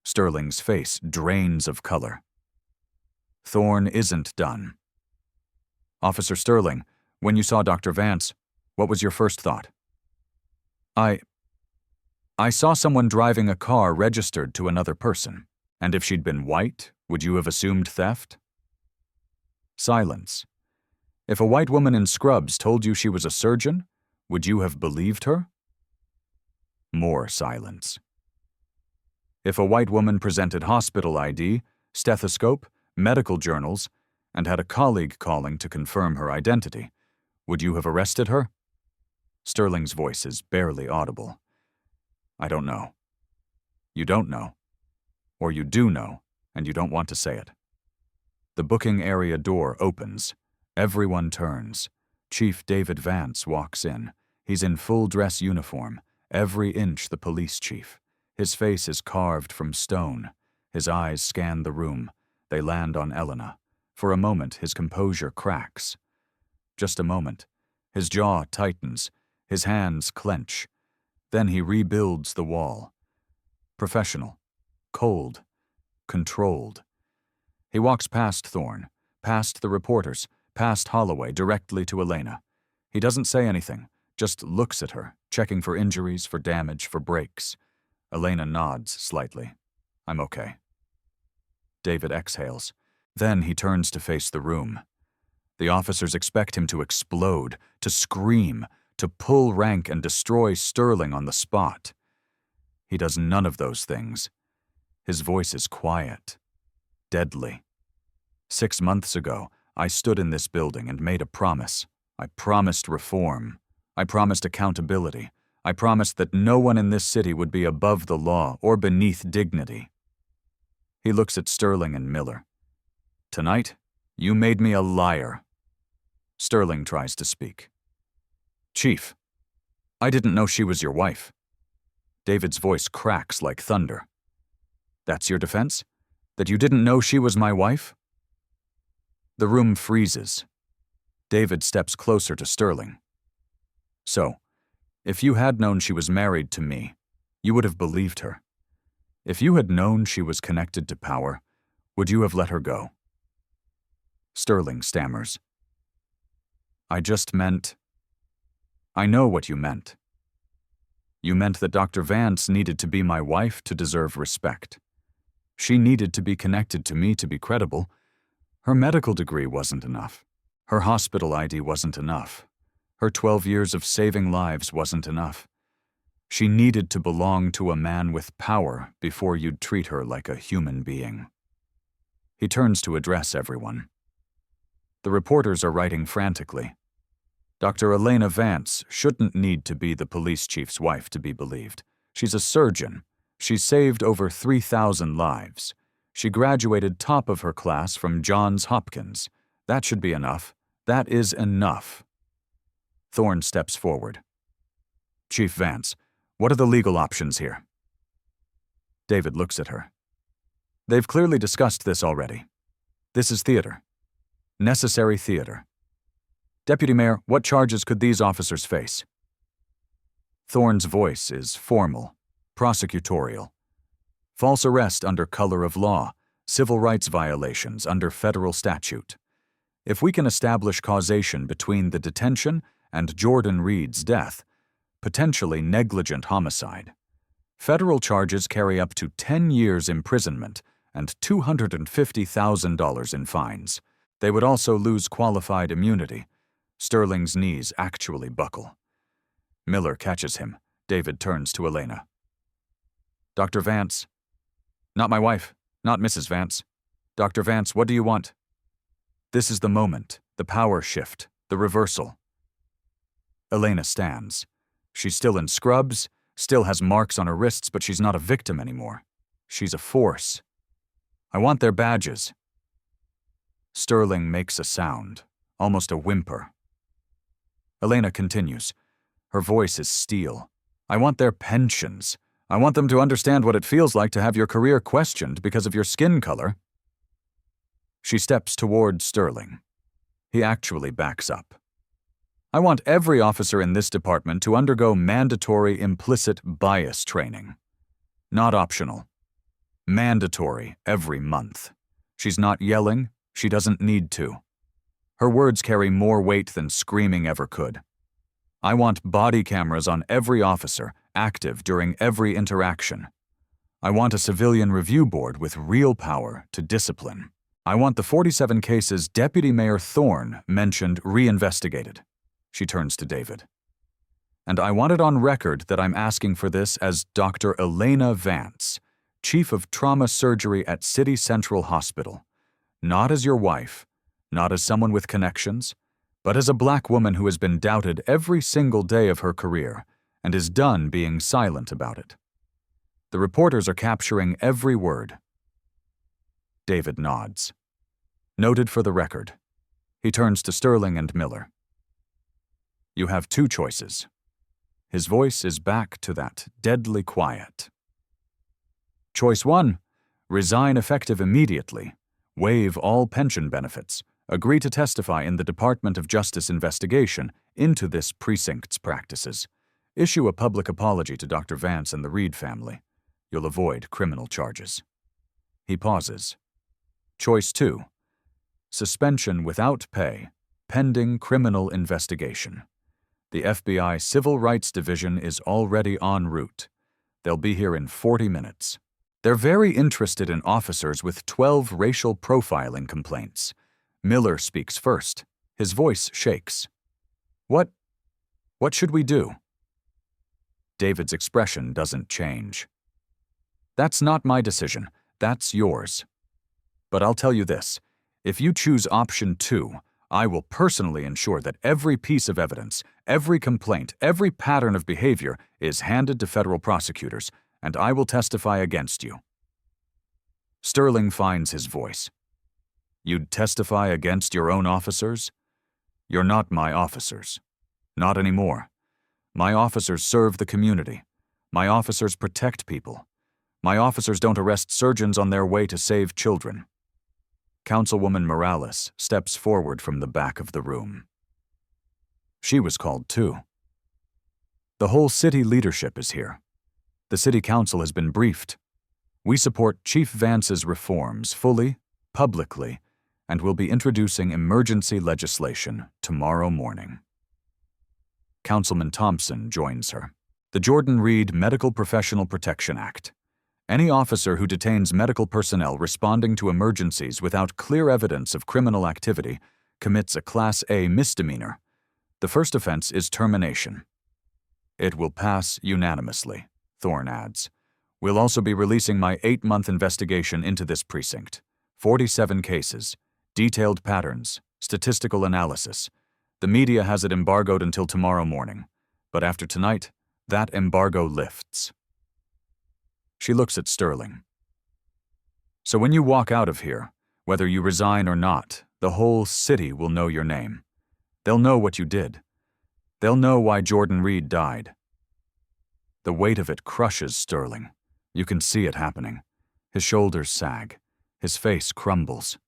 Sterling's face drains of color. Thorne isn't done. Officer Sterling, when you saw Dr. Vance, what was your first thought? I saw someone driving a car registered to another person, and if she'd been white, would you have assumed theft? Silence. If a white woman in scrubs told you she was a surgeon, would you have believed her? More silence. If a white woman presented hospital ID, stethoscope, medical journals, and had a colleague calling to confirm her identity, would you have arrested her? Sterling's voice is barely audible. I don't know. You don't know. Or you do know, and you don't want to say it. The booking area door opens. Everyone turns. Chief David Vance walks in. He's in full dress uniform, every inch the police chief. His face is carved from stone. His eyes scan the room. They land on Elena. For a moment, his composure cracks. Just a moment. His jaw tightens. His hands clench. Then he rebuilds the wall. Professional. Cold. Controlled. He walks past Thorne, past the reporters, past Holloway, directly to Elena. He doesn't say anything, just looks at her, checking for injuries, for damage, for breaks. Elena nods slightly. I'm okay. David exhales. Then he turns to face the room. The officers expect him to explode, to scream, to pull rank and destroy Sterling on the spot. He does none of those things. His voice is quiet, deadly. 6 months ago, I stood in this building and made a promise. I promised reform. I promised accountability. I promised that no one in this city would be above the law or beneath dignity. He looks at Sterling and Miller. Tonight, you made me a liar. Sterling tries to speak. Chief, I didn't know she was your wife. David's voice cracks like thunder. That's your defense? That you didn't know she was my wife? The room freezes. David steps closer to Sterling. So, if you had known she was married to me, you would have believed her. If you had known she was connected to power, would you have let her go? Sterling stammers. I just meant... I know what you meant. You meant that Dr. Vance needed to be my wife to deserve respect. She needed to be connected to me to be credible. Her medical degree wasn't enough. Her hospital ID wasn't enough. Her 12 years of saving lives wasn't enough. She needed to belong to a man with power before you'd treat her like a human being. He turns to address everyone. The reporters are writing frantically. Dr. Elena Vance shouldn't need to be the police chief's wife to be believed. She's a surgeon. She's saved over 3,000 lives. She graduated top of her class from Johns Hopkins. That should be enough. That is enough. Thorne steps forward. Chief Vance, what are the legal options here? David looks at her. They've clearly discussed this already. This is theater. Necessary theater. Deputy Mayor, what charges could these officers face? Thorne's voice is formal, prosecutorial. False arrest under color of law, civil rights violations under federal statute. If we can establish causation between the detention and Jordan Reed's death, potentially negligent homicide. Federal charges carry up to 10 years imprisonment and $250,000 in fines. They would also lose qualified immunity. Sterling's knees actually buckle. Miller catches him. David turns to Elena. Dr. Vance. Not my wife, not Mrs. Vance. Dr. Vance, what do you want? This is the moment, the power shift, the reversal. Elena stands. She's still in scrubs, still has marks on her wrists, but she's not a victim anymore. She's a force. I want their badges. Sterling makes a sound, almost a whimper. Elena continues. Her voice is steel. I want their pensions. I want them to understand what it feels like to have your career questioned because of your skin color. She steps toward Sterling. He actually backs up. I want every officer in this department to undergo mandatory implicit bias training. Not optional. Mandatory every month. She's not yelling. She doesn't need to. Her words carry more weight than screaming ever could. I want body cameras on every officer, active during every interaction. I want a civilian review board with real power to discipline. I want the 47 cases Deputy Mayor Thorne mentioned reinvestigated. She turns to David. And I want it on record that I'm asking for this as Dr. Elena Vance, Chief of Trauma Surgery at City Central Hospital. Not as your wife, not as someone with connections, but as a black woman who has been doubted every single day of her career and is done being silent about it. The reporters are capturing every word. David nods. Noted for the record. He turns to Sterling and Miller. You have two choices. His voice is back to that deadly quiet. Choice 1, resign effective immediately, waive all pension benefits, agree to testify in the Department of Justice investigation into this precinct's practices, issue a public apology to Dr. Vance and the Reed family. You'll avoid criminal charges. He pauses. Choice 2, suspension without pay, pending criminal investigation. The FBI Civil Rights Division is already en route. They'll be here in 40 minutes. They're very interested in officers with 12 racial profiling complaints. Miller speaks first. His voice shakes. What should we do? David's expression doesn't change. That's not my decision. That's yours. But I'll tell you this. If you choose option 2, I will personally ensure that every piece of evidence, every complaint, every pattern of behavior is handed to federal prosecutors, and I will testify against you. Sterling finds his voice. You'd testify against your own officers? You're not my officers. Not anymore. My officers serve the community. My officers protect people. My officers don't arrest surgeons on their way to save children. Councilwoman Morales steps forward from the back of the room. She was called too. The whole city leadership is here. The city council has been briefed. We support Chief Vance's reforms fully, publicly, and will be introducing emergency legislation tomorrow morning. Councilman Thompson joins her. The Jordan Reed Medical Professional Protection Act. Any officer who detains medical personnel responding to emergencies without clear evidence of criminal activity commits a Class A misdemeanor. The first offense is termination. It will pass unanimously, Thorne adds. We'll also be releasing my 8-month investigation into this precinct. 47 cases, detailed patterns, statistical analysis. The media has it embargoed until tomorrow morning, but after tonight, that embargo lifts. She looks at Sterling. So when you walk out of here, whether you resign or not, the whole city will know your name. They'll know what you did. They'll know why Jordan Reed died. The weight of it crushes Sterling. You can see it happening. His shoulders sag. His face crumbles.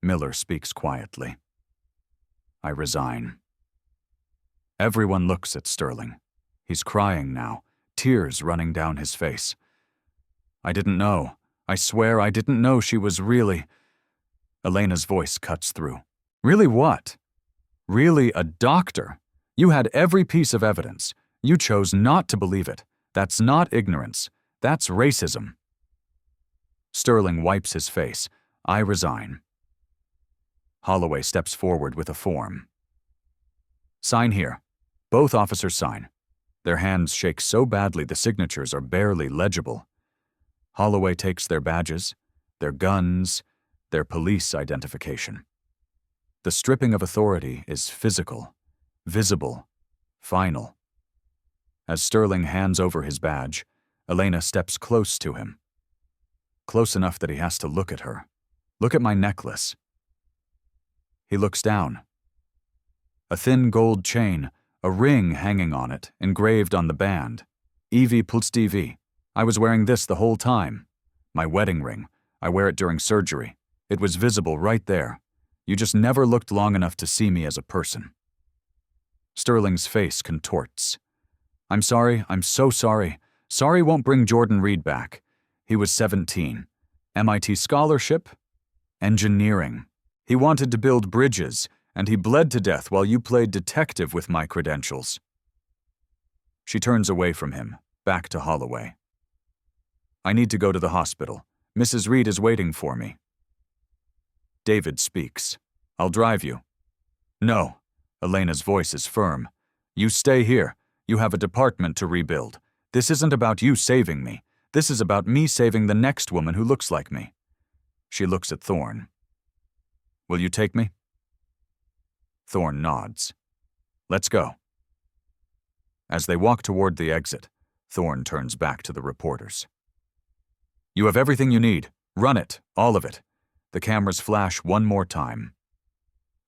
Miller speaks quietly. I resign. Everyone looks at Sterling. He's crying now, tears running down his face. I didn't know. I swear I didn't know she was really... Elena's voice cuts through. Really what? Really a doctor? You had every piece of evidence. You chose not to believe it. That's not ignorance. That's racism. Sterling wipes his face. I resign. Holloway steps forward with a form. Sign here. Both officers sign. Their hands shake so badly the signatures are barely legible. Holloway takes their badges, their guns, their police identification. The stripping of authority is physical, visible, final. As Sterling hands over his badge, Elena steps close to him. Close enough that he has to look at her. Look at my necklace. He looks down. A thin gold chain, a ring hanging on it, engraved on the band. Evie Pulstivi. I was wearing this the whole time. My wedding ring. I wear it during surgery. It was visible right there. You just never looked long enough to see me as a person. Sterling's face contorts. I'm sorry, I'm so sorry. Sorry won't bring Jordan Reed back. He was 17. MIT scholarship? Engineering. He wanted to build bridges, and he bled to death while you played detective with my credentials. She turns away from him, back to Holloway. I need to go to the hospital. Mrs. Reed is waiting for me. David speaks. I'll drive you. No. Elena's voice is firm. You stay here. You have a department to rebuild. This isn't about you saving me. This is about me saving the next woman who looks like me. She looks at Thorne. Will you take me? Thorne nods. Let's go. As they walk toward the exit, Thorne turns back to the reporters. You have everything you need. Run it, all of it. The cameras flash one more time.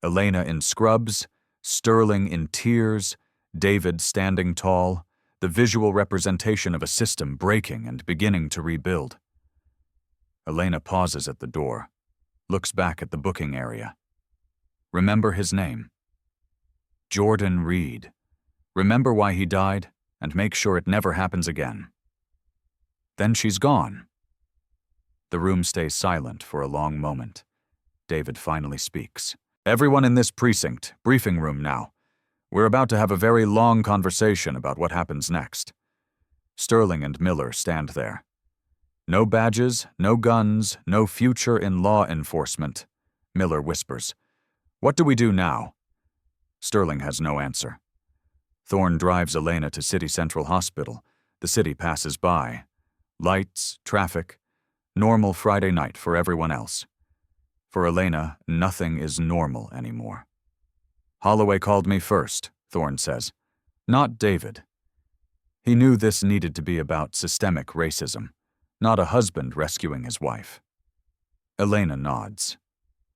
Elena in scrubs, Sterling in tears, David standing tall, the visual representation of a system breaking and beginning to rebuild. Elena pauses at the door, looks back at the booking area. Remember his name. Jordan Reed. Remember why he died, and make sure it never happens again. Then she's gone. The room stays silent for a long moment. David finally speaks. Everyone in this precinct, briefing room now. We're about to have a very long conversation about what happens next. Sterling and Miller stand there. No badges, no guns, no future in law enforcement. Miller whispers. What do we do now? Sterling has no answer. Thorne drives Elena to City Central Hospital. The city passes by. Lights, traffic. Normal Friday night for everyone else. For Elena, nothing is normal anymore. Holloway called me first, Thorne says. Not David. He knew this needed to be about systemic racism, not a husband rescuing his wife. Elena nods.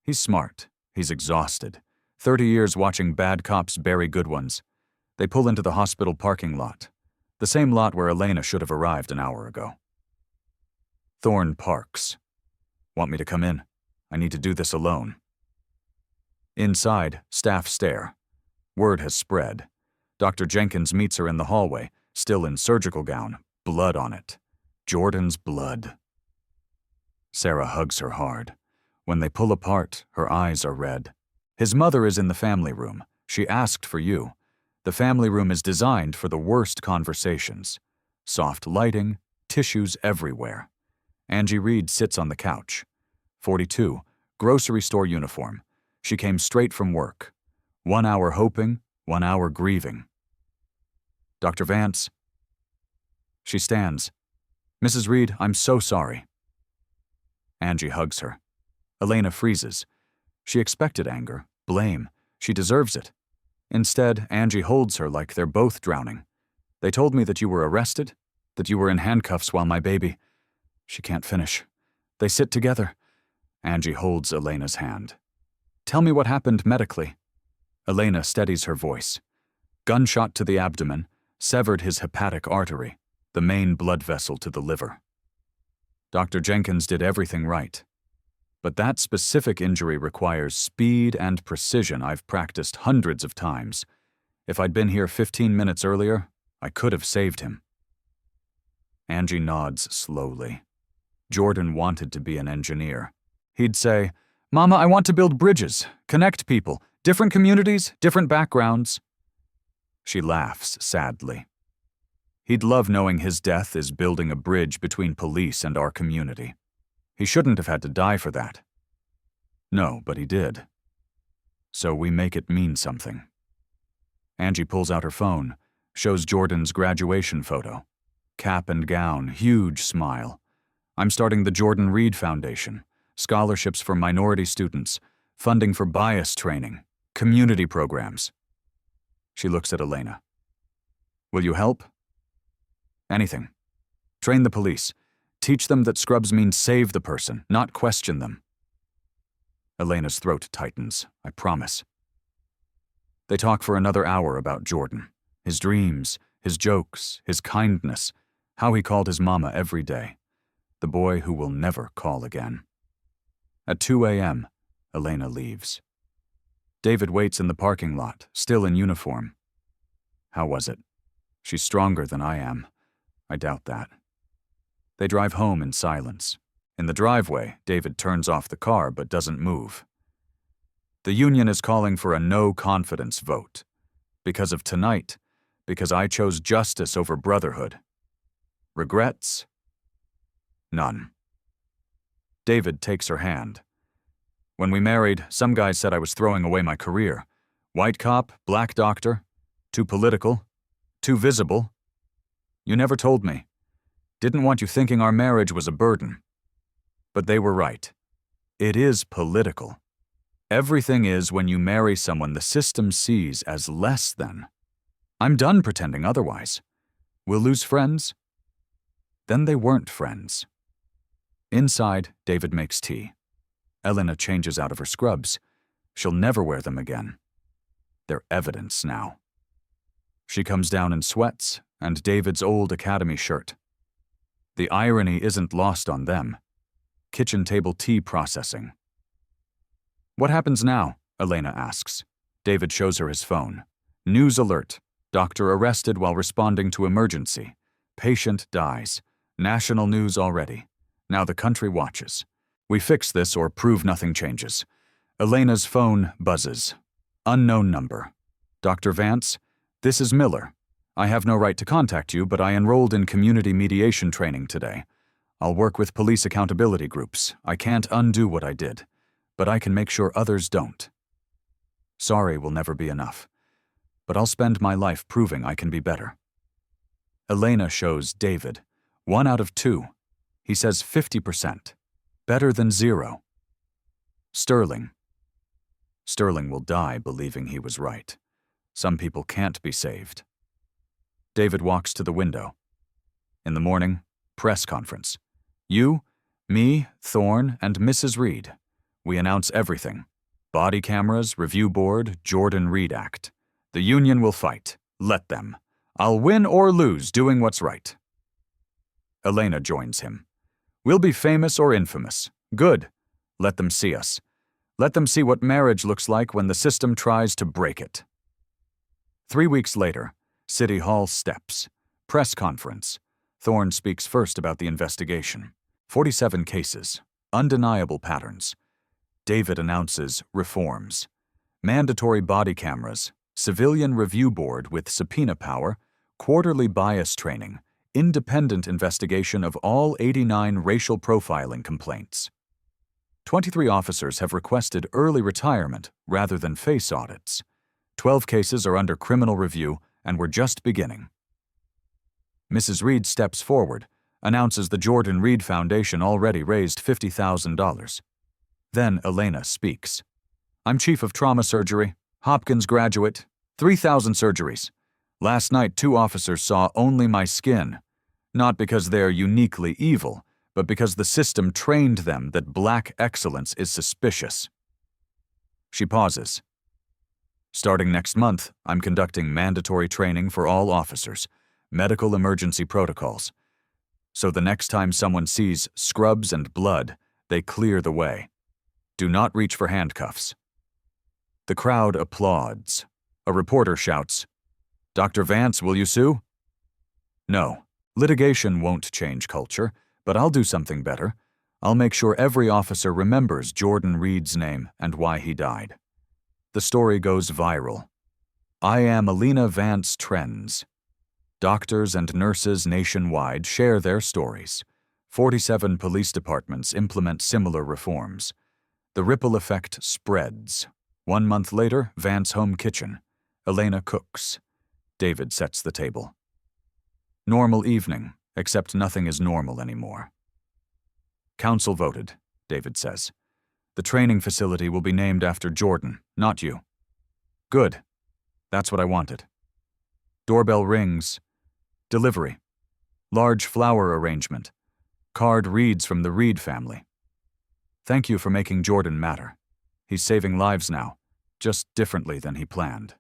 He's smart. He's exhausted. 30 years watching bad cops bury good ones. They pull into the hospital parking lot, the same lot where Elena should have arrived an hour ago. Thorne parks. Want me to come in? I need to do this alone. Inside, staff stare. Word has spread. Dr. Jenkins meets her in the hallway, still in surgical gown, blood on it. Jordan's blood. Sarah hugs her hard. When they pull apart, her eyes are red. His mother is in the family room. She asked for you. The family room is designed for the worst conversations. Soft lighting, tissues everywhere. Angie Reed sits on the couch. 42, grocery store uniform. She came straight from work. 1 hour hoping, 1 hour grieving. Dr. Vance. She stands. Mrs. Reed, I'm so sorry. Angie hugs her. Elena freezes. She expected anger, blame. She deserves it. Instead, Angie holds her like they're both drowning. They told me that you were arrested, that you were in handcuffs while my baby... She can't finish. They sit together. Angie holds Elena's hand. Tell me what happened medically. Elena steadies her voice. Gunshot to the abdomen, severed his hepatic artery, the main blood vessel to the liver. Dr. Jenkins did everything right. But that specific injury requires speed and precision I've practiced hundreds of times. If I'd been here 15 minutes earlier, I could have saved him. Angie nods slowly. Jordan wanted to be an engineer. He'd say, "Mama, I want to build bridges, connect people, different communities, different backgrounds." She laughs sadly. He'd love knowing his death is building a bridge between police and our community. He shouldn't have had to die for that. No, but he did. So we make it mean something. Angie pulls out her phone, shows Jordan's graduation photo. Cap and gown, huge smile. I'm starting the Jordan Reed Foundation, scholarships for minority students, funding for bias training, community programs. She looks at Elena. Will you help? Anything. Train the police. Teach them that scrubs mean save the person, not question them. Elena's throat tightens, I promise. They talk for another hour about Jordan, his dreams, his jokes, his kindness, how he called his mama every day, the boy who will never call again. At 2 a.m., Elena leaves. David waits in the parking lot, still in uniform. How was it? She's stronger than I am. I doubt that. They drive home in silence. In the driveway, David turns off the car but doesn't move. The union is calling for a no-confidence vote. Because of tonight, because I chose justice over brotherhood. Regrets? None. David takes her hand. When we married, some guys said I was throwing away my career. White cop, black doctor, too political, too visible. You never told me. Didn't want you thinking our marriage was a burden. But they were right. It is political. Everything is when you marry someone the system sees as less than. I'm done pretending otherwise. We'll lose friends? Then they weren't friends. Inside, David makes tea. Elena changes out of her scrubs. She'll never wear them again. They're evidence now. She comes down in sweats and David's old academy shirt. The irony isn't lost on them. Kitchen table tea processing. What happens now? Elena asks. David shows her his phone. News alert. Doctor arrested while responding to emergency. Patient dies. National news already. Now the country watches. We fix this or prove nothing changes. Elena's phone buzzes. Unknown number. Dr. Vance, this is Miller. I have no right to contact you, but I enrolled in community mediation training today. I'll work with police accountability groups. I can't undo what I did, but I can make sure others don't. Sorry will never be enough, but I'll spend my life proving I can be better. Elena shows David. 1 out of 2. He says 50%. Better than 0. Sterling. Sterling will die believing he was right. Some people can't be saved. David walks to the window. In the morning, press conference. You, me, Thorne, and Mrs. Reed. We announce everything. Body cameras, review board, Jordan Reed Act. The union will fight. Let them. I'll win or lose doing what's right. Elena joins him. We'll be famous or infamous. Good. Let them see us. Let them see what marriage looks like when the system tries to break it. 3 weeks later, City Hall steps. Press conference. Thorne speaks first about the investigation. 47 cases. Undeniable patterns. David announces reforms. Mandatory body cameras. Civilian review board with subpoena power. Quarterly bias training. Independent investigation of all 89 racial profiling complaints. 23 officers have requested early retirement rather than face audits. 12 cases are under criminal review and we're just beginning. Mrs. Reed steps forward, announces the Jordan Reed Foundation already raised $50,000. Then Elena speaks. I'm chief of trauma surgery, Hopkins graduate, 3,000 surgeries. Last night 2 officers saw only my skin. Not because they're uniquely evil, but because the system trained them that black excellence is suspicious. She pauses. Starting next month, I'm conducting mandatory training for all officers, medical emergency protocols. So the next time someone sees scrubs and blood, they clear the way. Do not reach for handcuffs. The crowd applauds. A reporter shouts, "Dr. Vance, will you sue?" No, litigation won't change culture, but I'll do something better. I'll make sure every officer remembers Jordan Reed's name and why he died. The story goes viral. I am Alina Vance trends. Doctors and nurses nationwide share their stories. 47 police departments implement similar reforms. The ripple effect spreads. 1 month later, Vance home kitchen. Elena cooks. David sets the table. Normal evening, except nothing is normal anymore. Council voted, David says. The training facility will be named after Jordan, not you. Good. That's what I wanted. Doorbell rings. Delivery. Large flower arrangement. Card reads from the Reed family. Thank you for making Jordan matter. He's saving lives now, just differently than he planned.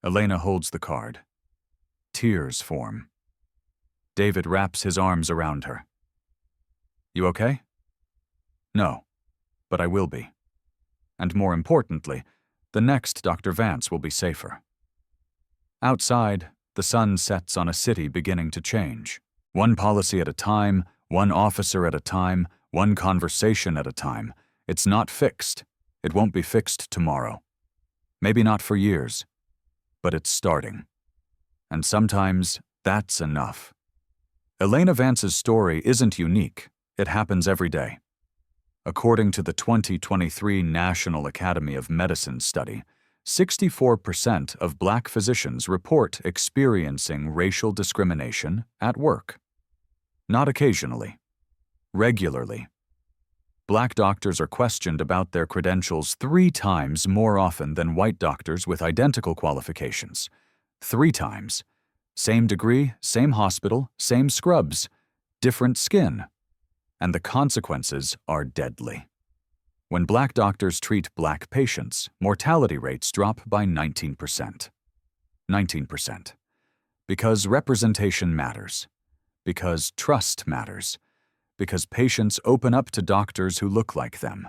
Elena holds the card. Tears form. David wraps his arms around her. You okay? No, but I will be. And more importantly, the next Dr. Vance will be safer. Outside, the sun sets on a city beginning to change. One policy at a time, one officer at a time, one conversation at a time. It's not fixed. It won't be fixed tomorrow. Maybe not for years. But it's starting. And sometimes that's enough. Elena Vance's story isn't unique. It happens every day. According to the 2023 National Academy of Medicine study, 64% of Black physicians report experiencing racial discrimination at work. Not occasionally. Regularly. Black doctors are questioned about their credentials 3 times more often than white doctors with identical qualifications. 3 times. Same degree, same hospital, same scrubs, different skin. And the consequences are deadly. When Black doctors treat Black patients, mortality rates drop by 19%. 19%. Because representation matters. Because trust matters. Because patients open up to doctors who look like them.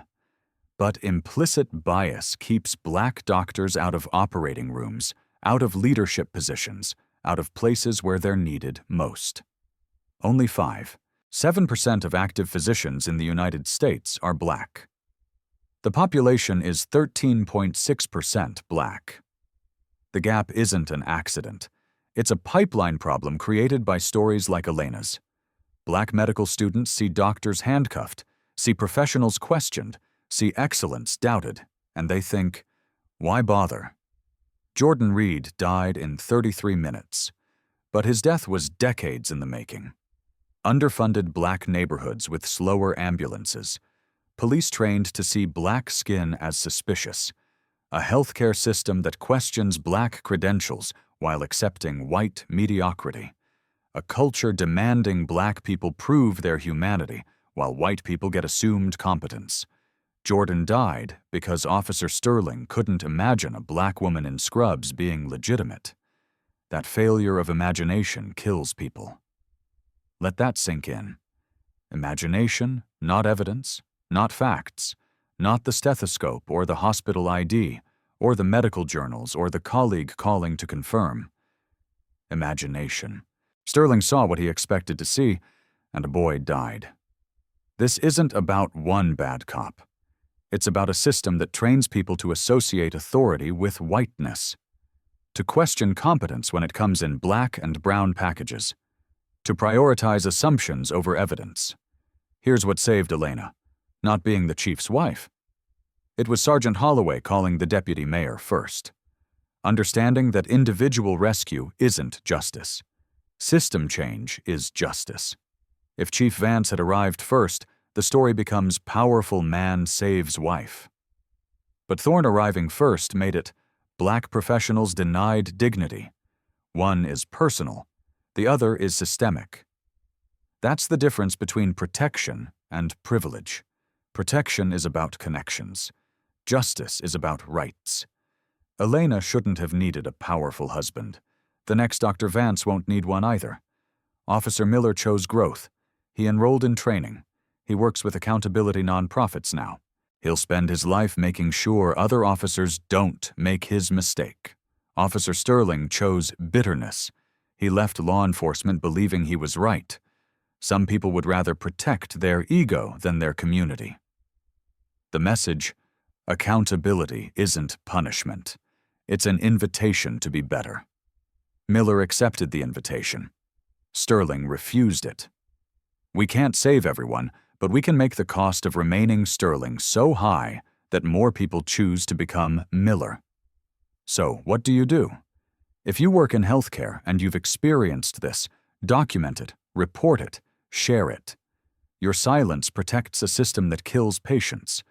But implicit bias keeps Black doctors out of operating rooms, out of leadership positions, out of places where they're needed most. Only 7% of active physicians in the United States are Black. The population is 13.6% Black. The gap isn't an accident. It's a pipeline problem created by stories like Elena's. Black medical students see doctors handcuffed, see professionals questioned, see excellence doubted, and they think, why bother? Jordan Reed died in 33 minutes, but his death was decades in the making. Underfunded Black neighborhoods with slower ambulances, police trained to see Black skin as suspicious, a healthcare system that questions Black credentials while accepting white mediocrity. A culture demanding Black people prove their humanity while white people get assumed competence. Jordan died because Officer Sterling couldn't imagine a Black woman in scrubs being legitimate. That failure of imagination kills people. Let that sink in. Imagination, not evidence, not facts, not the stethoscope or the hospital ID, or the medical journals or the colleague calling to confirm. Imagination. Sterling saw what he expected to see, and a boy died. This isn't about one bad cop. It's about a system that trains people to associate authority with whiteness, to question competence when it comes in Black and brown packages, to prioritize assumptions over evidence. Here's what saved Elena, not being the chief's wife. It was Sergeant Holloway calling the deputy mayor first, understanding that individual rescue isn't justice. System change is justice. If Chief Vance had arrived first, the story becomes powerful man saves wife. But Thorne arriving first made it Black professionals denied dignity. One is personal, the other is systemic. That's the difference between protection and privilege. Protection is about connections. Justice is about rights. Elena shouldn't have needed a powerful husband. The next Dr. Vance won't need one either. Officer Miller chose growth. He enrolled in training. He works with accountability nonprofits now. He'll spend his life making sure other officers don't make his mistake. Officer Sterling chose bitterness. He left law enforcement believing he was right. Some people would rather protect their ego than their community. The message, accountability isn't punishment. It's an invitation to be better. Miller accepted the invitation. Sterling refused it. We can't save everyone, but we can make the cost of remaining Sterling so high that more people choose to become Miller. So, what do? If you work in healthcare and you've experienced this, document it, report it, share it. Your silence protects a system that kills patients.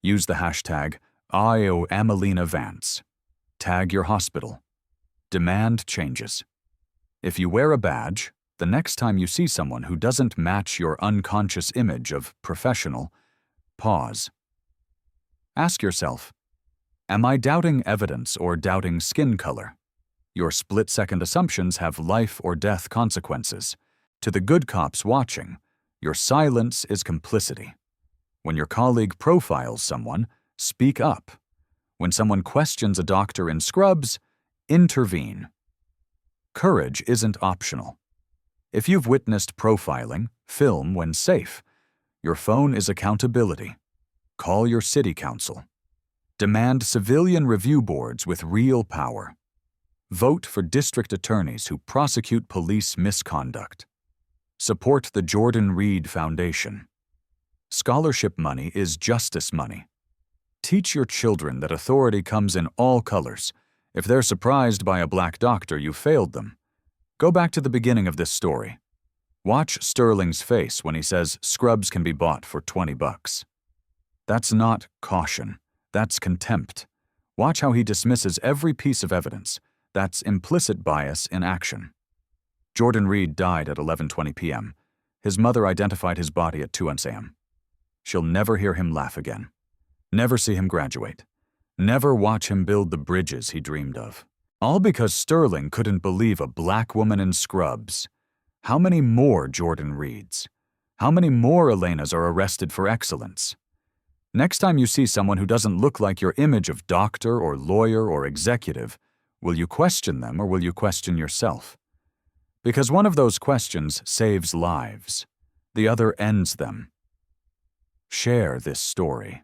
Use the hashtag #IOAmelinaVance. Tag your hospital. Demand changes. If you wear a badge, the next time you see someone who doesn't match your unconscious image of professional, pause. Ask yourself, am I doubting evidence or doubting skin color? Your split-second assumptions have life or death consequences. To the good cops watching, your silence is complicity. When your colleague profiles someone, speak up. When someone questions a doctor in scrubs, intervene. Courage isn't optional. If you've witnessed profiling, film when safe. Your phone is accountability. Call your city council. Demand civilian review boards with real power. Vote for district attorneys who prosecute police misconduct. Support the Jordan Reed Foundation. Scholarship money is justice money. Teach your children that authority comes in all colors. If they're surprised by a black doctor, you failed them. Go back to the beginning of this story. Watch Sterling's face when he says scrubs can be bought for $20. That's not caution. That's contempt. Watch how he dismisses every piece of evidence. That's implicit bias in action. Jordan Reed died at 11:20 p.m. His mother identified his body at 2 a.m. She'll never hear him laugh again. Never see him graduate. Never watch him build the bridges he dreamed of. All because Sterling couldn't believe a black woman in scrubs. How many more Jordan Reeds? How many more Elenas are arrested for excellence? Next time you see someone who doesn't look like your image of doctor or lawyer or executive, will you question them or will you question yourself? Because one of those questions saves lives. The other ends them. Share this story.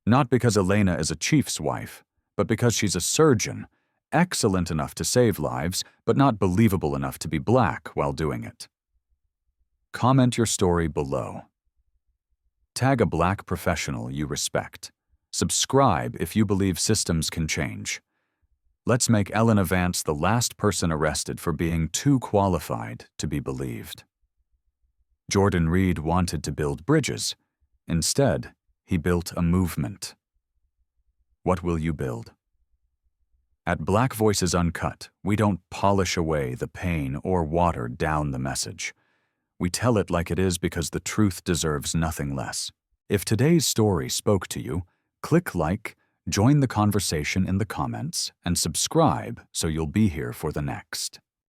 Not because Elena is a chief's wife, but because she's a surgeon, excellent enough to save lives, but not believable enough to be black while doing it. Comment your story below. Tag a black professional you respect. Subscribe if you believe systems can change. Let's make Elena Vance the last person arrested for being too qualified to be believed. Jordan Reed wanted to build bridges. Instead, he built a movement. What will you build? At Black Voices Uncut, we don't polish away the pain or water down the message. We tell it like it is because the truth deserves nothing less. If today's story spoke to you, click like, join the conversation in the comments, and subscribe so you'll be here for the next.